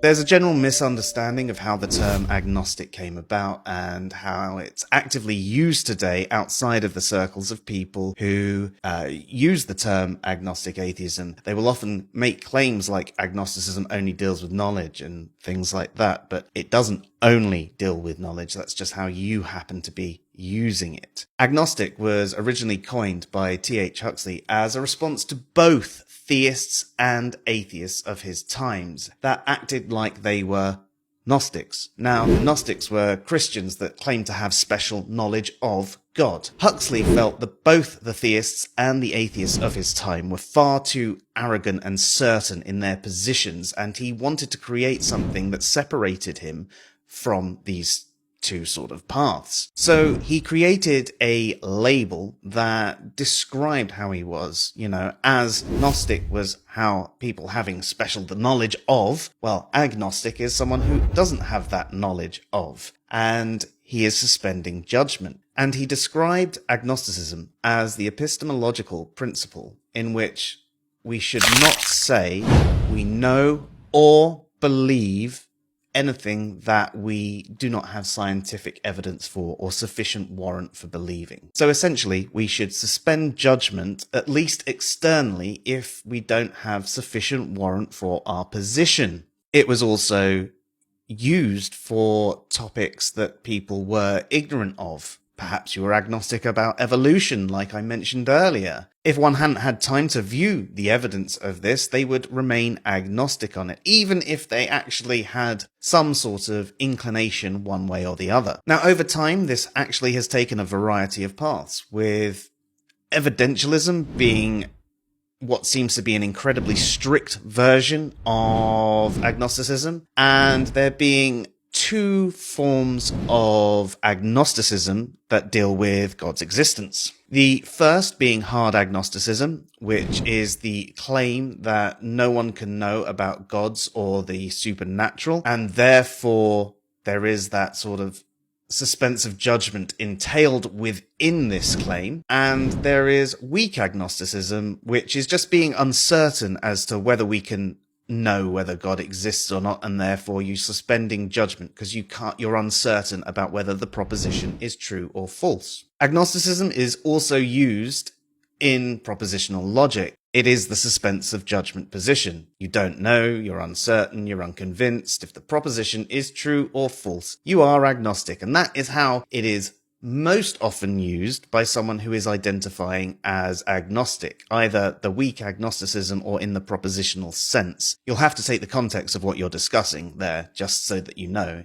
There's a general misunderstanding of how the term agnostic came about and how it's actively used today outside of the circles of people who use the term agnostic atheism. They will often make claims like agnosticism only deals with knowledge and things like that, but it doesn't only deal with knowledge. That's just how you happen to be using it. Agnostic was originally coined by T.H. Huxley as a response to both theists and atheists of his times that acted like they were Gnostics. Now, Gnostics were Christians that claimed to have special knowledge of God. Huxley felt that both the theists and the atheists of his time were far too arrogant and certain in their positions, and he wanted to create something that separated him from these two sort of paths. So he created a label that described how he was, as Gnostic was how people having special the knowledge of, well, agnostic is someone who doesn't have that knowledge of, and he is suspending judgment. And he described agnosticism as the epistemological principle in which we should not say we know or believe anything that we do not have scientific evidence for or sufficient warrant for believing. So essentially, we should suspend judgment, at least externally, if we don't have sufficient warrant for our position. It was also used for topics that people were ignorant of. Perhaps you were agnostic about evolution, like I mentioned earlier. If one hadn't had time to view the evidence of this, they would remain agnostic on it, even if they actually had some sort of inclination one way or the other. Now, over time, this actually has taken a variety of paths, with evidentialism being what seems to be an incredibly strict version of agnosticism, and there being two forms of agnosticism that deal with God's existence. The first being hard agnosticism, which is the claim that no one can know about gods or the supernatural, and therefore there is that sort of suspense of judgment entailed within this claim. And there is weak agnosticism, which is just being uncertain as to whether we can know whether God exists or not, and therefore you suspending judgment because you're uncertain about whether the proposition is true or false. Agnosticism is also used in propositional logic. It is the suspense of judgment position. You don't know, you're uncertain, you're unconvinced if the proposition is true or false. You are agnostic, and that is how it is most often used by someone who is identifying as agnostic, either the weak agnosticism or in the propositional sense. You'll have to take the context of what you're discussing there, just so that you know.